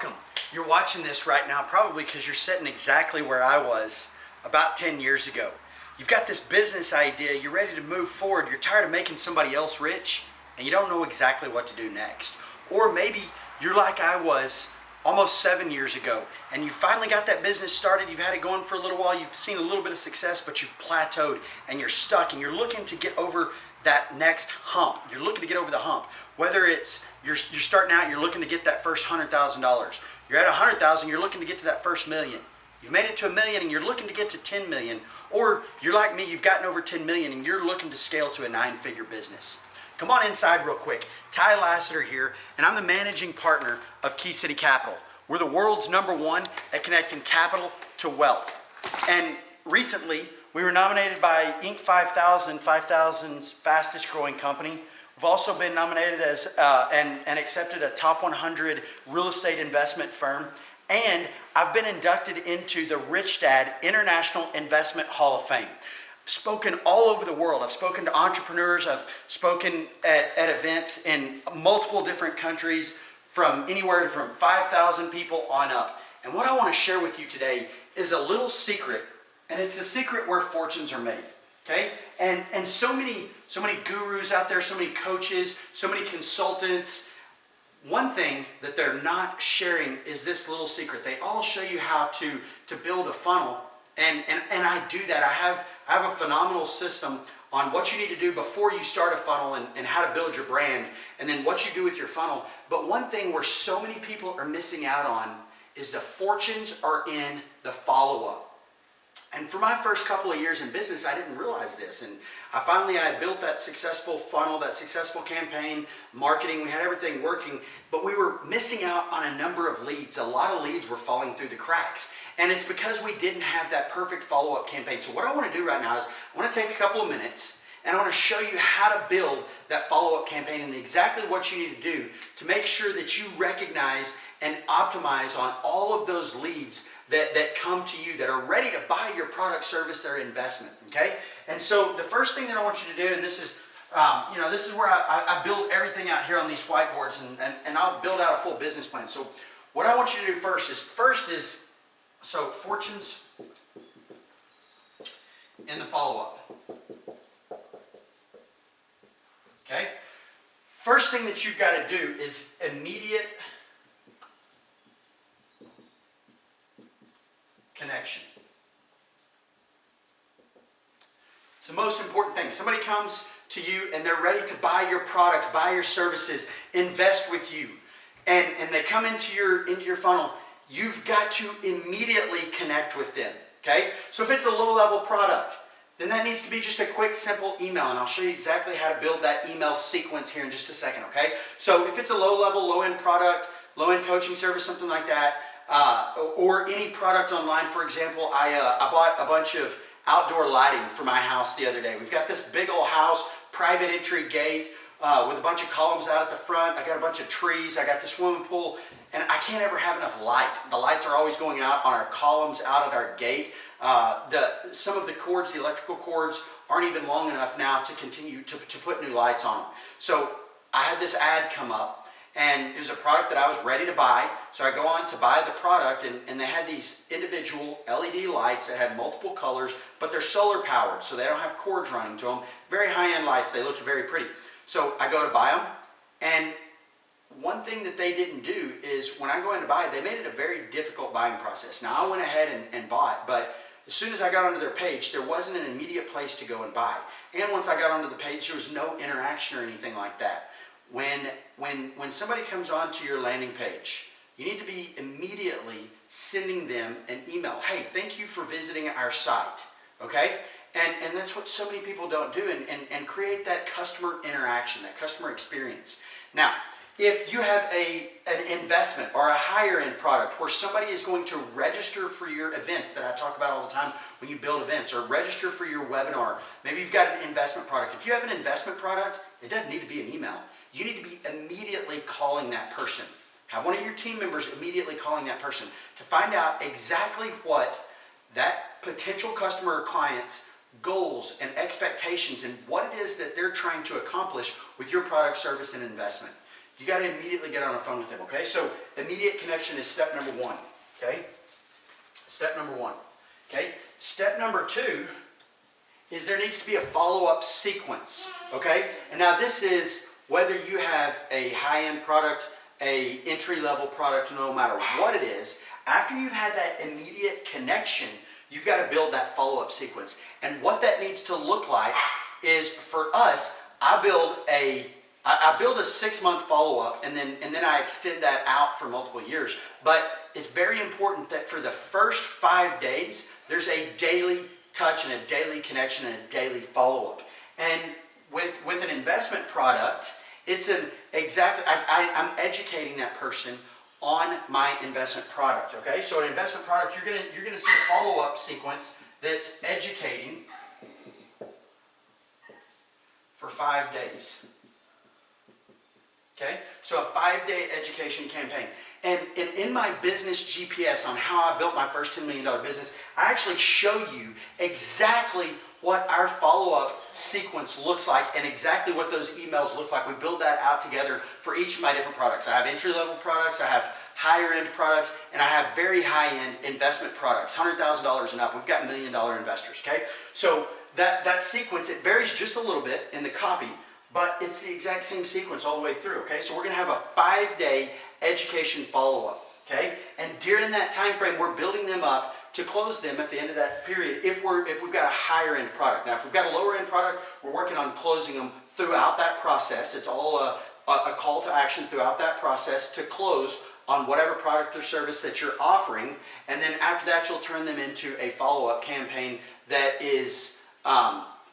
welcome. You're watching this right now probably because you're sitting exactly where I was about 10 years ago. You've got this business idea, you're ready to move forward, you're tired of making somebody else rich, and you don't know exactly what to do next. Or maybe you're like I was almost 7 years ago, and you finally got that business started, you've had it going for a little while, you've seen a little bit of success, but you've plateaued, and you're stuck, and you're looking to get over that next hump. You're looking to get over the hump. Whether it's you're starting out, you're looking to get that first $100,000. You're at 100,000, you're looking to get to that first million. You've made it to $1 million and you're looking to get to 10 million. Or you're like me, you've gotten over 10 million and you're looking to scale to a 9-figure business. Come on inside real quick. Ty Lassiter here, and I'm the managing partner of Key City Capital. We're the world's #1 at connecting capital to wealth. And recently, we were nominated by Inc. 5000's fastest growing company. We've also been nominated as and accepted a top 100 real estate investment firm. And I've been inducted into the Rich Dad International Investment Hall of Fame. I've spoken all over the world. I've spoken to entrepreneurs. I've spoken at events in multiple different countries, from anywhere from 5,000 people on up. And what I want to share with you today is a little secret, and it's the secret where fortunes are made. Okay? And so many gurus out there, so many coaches, so many consultants. One thing that they're not sharing is this little secret. They all show you how to build a funnel, and I do that. I have a phenomenal system on what you need to do before you start a funnel, and how to build your brand, and then what you do with your funnel. But one thing where so many people are missing out on is the fortunes are in the follow-up. And for my first couple of years in business, I didn't realize this. And I had built that successful funnel, that successful campaign, marketing, we had everything working, but we were missing out on a number of leads. A lot of leads were falling through the cracks. And it's because we didn't have that perfect follow-up campaign. So what I want to do right now is I want to take a couple of minutes and I want to show you how to build that follow-up campaign and exactly what you need to do to make sure that you recognize and optimize on all of those leads that come to you that are ready to buy your product, service, or investment. Okay? And so the first thing that I want you to do, and this is this is where I build everything out here on these whiteboards, and I'll build out a full business plan. So what I want you to do first is fortunes in the follow-up. Okay? First thing that you've got to do is immediate connection. It's the most important thing. Somebody comes to you and they're ready to buy your product, buy your services, invest with you, and they come into your funnel. You've got to immediately connect with them. Okay? So if it's a low-level product, then that needs to be just a quick, simple email, and I'll show you exactly how to build that email sequence here in just a second. Okay? So if it's a low-level, low-end product, low-end coaching service, something like that, or any product online. For example, I bought a bunch of outdoor lighting for my house the other day. We've got this big old house, private entry gate with a bunch of columns out at the front. I got a bunch of trees. I got the swimming pool, and I can't ever have enough light. The lights are always going out on our columns out at our gate. Some of the cords, the electrical cords, aren't even long enough now to continue to put new lights on them. So I had this ad come up, and it was a product that I was ready to buy. So I go on to buy the product, and they had these individual LED lights that had multiple colors, but they're solar powered, so they don't have cords running to them. Very high-end lights. They looked very pretty. So I go to buy them, and one thing that they didn't do is when I go in to buy, they made it a very difficult buying process. Now I went ahead and bought, but as soon as I got onto their page, there wasn't an immediate place to go and buy. And once I got onto the page, there was no interaction or anything like that. When somebody comes onto your landing page, you need to be immediately sending them an email. Hey, thank you for visiting our site. Okay? And that's what so many people don't do, and create that customer interaction, that customer experience. Now, if you have an investment or a higher end product where somebody is going to register for your events that I talk about all the time when you build events, or register for your webinar, maybe you've got an investment product. If you have an investment product, it doesn't need to be an email. You need to be immediately calling that person. Have one of your team members immediately calling that person to find out exactly what that potential customer or client's goals and expectations and what it is that they're trying to accomplish with your product, service, and investment. you got to immediately get on the phone with them, okay? So immediate connection is step number one, okay? Step number one, okay? Step number two is there needs to be a follow-up sequence, okay? And now this is whether you have a high-end product, a entry-level product, no matter what it is, after you've had that immediate connection, you've got to build that follow-up sequence. And what that needs to look like is, for us, I build a 6-month follow-up, and then I extend that out for multiple years. But it's very important that for the first 5 days, there's a daily touch and a daily connection and a daily follow-up. And with an investment product, it's I'm educating that person on my investment product. Okay, so an investment product, you're gonna see a follow-up sequence that's educating for 5 days. Okay, so a 5-day education campaign. And in my business GPS on how I built my first $10 million business, I actually show you exactly what our follow-up sequence looks like and exactly what those emails look like. We build that out together for each of my different products. I have entry-level products, I have higher-end products, and I have very high-end investment products, $100,000 and up. We've got $1 million investors, okay? So that sequence, it varies just a little bit in the copy, but it's the exact same sequence all the way through, okay? So we're gonna have a 5-day education follow-up, okay? And during that time frame, we're building them up to close them at the end of that period if we've got a higher end product. Now, if we've got a lower end product, we're working on closing them throughout that process. It's all a call to action throughout that process to close on whatever product or service that you're offering. And then after that, you'll turn them into a follow-up campaign that is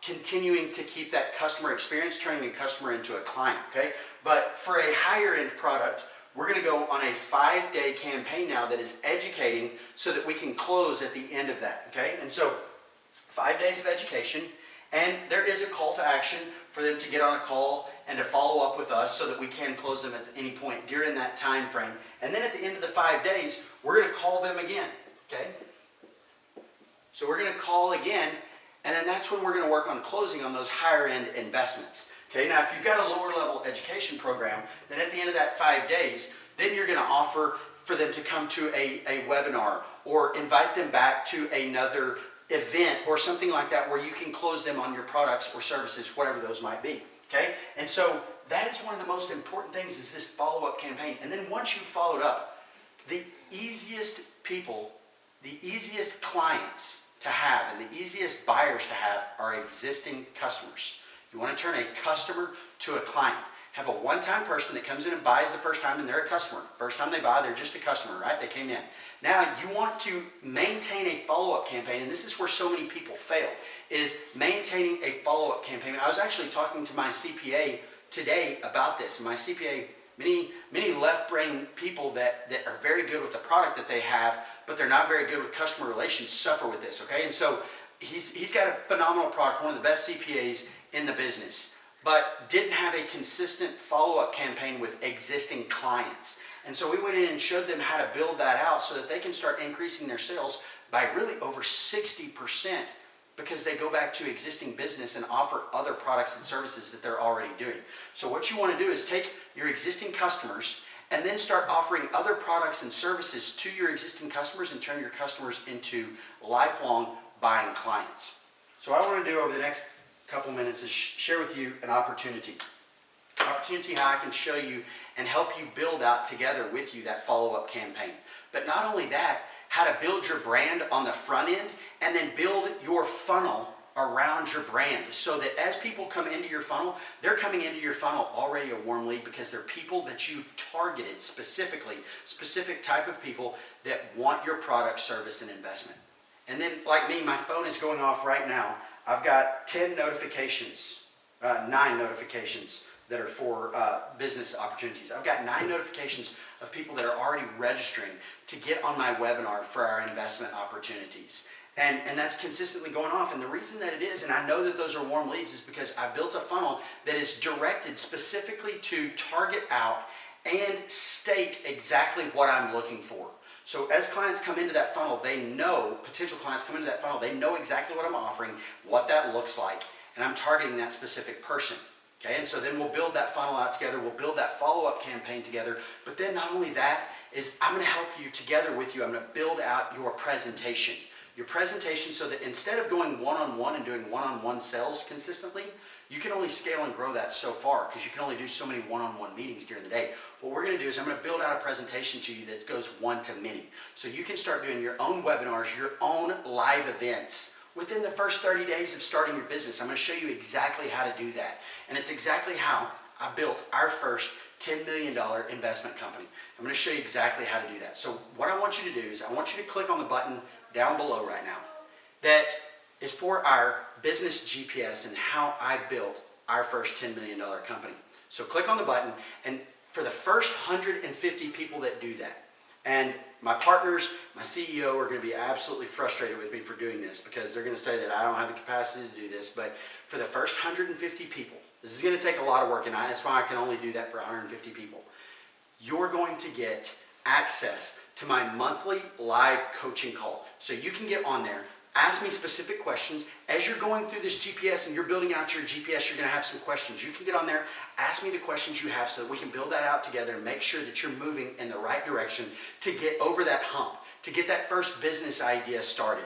continuing to keep that customer experience, turning the customer into a client, okay? But for a higher end product, we're going to go on a 5-day campaign now that is educating so that we can close at the end of that, okay? And so 5 days of education, and there is a call to action for them to get on a call and to follow up with us so that we can close them at any point during that time frame. And then at the end of the 5 days, we're going to call them again, okay? So we're going to call again, and then that's when we're going to work on closing on those higher end investments. Okay, now if you've got a lower level education program, then at the end of that 5 days, then you're going to offer for them to come to a webinar or invite them back to another event or something like that where you can close them on your products or services, whatever those might be. Okay, and so that is one of the most important things is this follow-up campaign. And then once you've followed up, the easiest people, the easiest clients to have and the easiest buyers to have are existing customers. You want to turn a customer to a client. Have a one-time person that comes in and buys the first time and they're a customer. First time they buy, they're just a customer, right? They came in. Now you want to maintain a follow-up campaign, and this is where so many people fail, is maintaining a follow-up campaign. I was actually talking to my CPA today about this. My CPA, many left-brain people that are very good with the product that they have, but they're not very good with customer relations suffer with this, okay? And so he's got a phenomenal product, one of the best CPAs in the business, but didn't have a consistent follow-up campaign with existing clients. And so we went in and showed them how to build that out so that they can start increasing their sales by really over 60% because they go back to existing business and offer other products and services that they're already doing. So what you want to do is take your existing customers and then start offering other products and services to your existing customers and turn your customers into lifelong buying clients. So what I want to do over the next couple minutes is share with you an opportunity how I can show you and help you build out together with you that follow-up campaign. But not only that, how to build your brand on the front end and then build your funnel around your brand so that as people come into your funnel, they're coming into your funnel already a warm lead because they're people that you've targeted specifically, specific type of people that want your product, service, and investment. And then like me, my phone is going off right now. I've got 9 notifications that are for business opportunities. I've got 9 notifications of people that are already registering to get on my webinar for our investment opportunities. And that's consistently going off. And the reason that it is, and I know that those are warm leads, is because I built a funnel that is directed specifically to target out and state exactly what I'm looking for. So as clients come into that funnel, they know, potential clients come into that funnel, they know exactly what I'm offering, what that looks like, and I'm targeting that specific person. Okay, and so then we'll build that funnel out together. We'll build that follow-up campaign together. But then not only that is I'm going to help you together with you. I'm going to build out your presentation. Your presentation so that instead of going one-on-one and doing one-on-one sales consistently, you can only scale and grow that so far because you can only do so many one-on-one meetings during the day. What we're going to do is I'm going to build out a presentation to you that goes one-to-many. So you can start doing your own webinars, your own live events within the first 30 days of starting your business. I'm going to show you exactly how to do that. And it's exactly how I built our first $10 million investment company. I'm going to show you exactly how to do that. So what I want you to do is I want you to click on the button down below right now that is for our business GPS and how I built our first $10 million company. So click on the button, and for the first 150 people that do that, and my partners, my CEO are going to be absolutely frustrated with me for doing this because they're going to say that I don't have the capacity to do this, but for the first 150 people, this is going to take a lot of work, and that's why I can only do that for 150 people. You're going to get access to my monthly live coaching call. So you can get on there, ask me specific questions. As you're going through this GPS and you're building out your GPS, you're going to have some questions. You can get on there, ask me the questions you have so that we can build that out together and make sure that you're moving in the right direction to get over that hump, to get that first business idea started.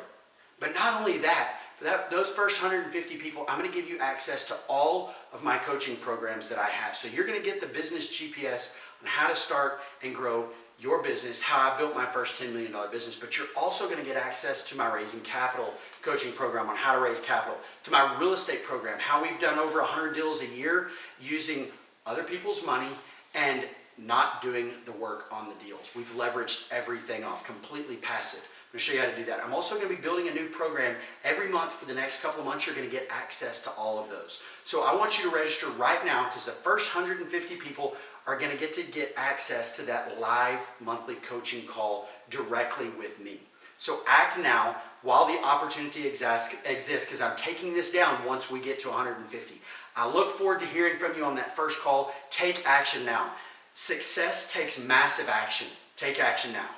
But not only that, for those first 150 people, I'm going to give you access to all of my coaching programs that I have. So you're going to get the business GPS on how to start and grow your business, how I built my first $10 million business, but you're also going to get access to my Raising Capital coaching program on how to raise capital, to my real estate program, how we've done over 100 deals a year using other people's money and not doing the work on the deals. We've leveraged everything off, completely passive. I'm going to show you how to do that. I'm also going to be building a new program every month for the next couple of months. You're going to get access to all of those. So I want you to register right now because the first 150 people are going to get access to that live monthly coaching call directly with me. So act now while the opportunity exists because I'm taking this down once we get to 150. I look forward to hearing from you on that first call. Take action now. Success takes massive action. Take action now.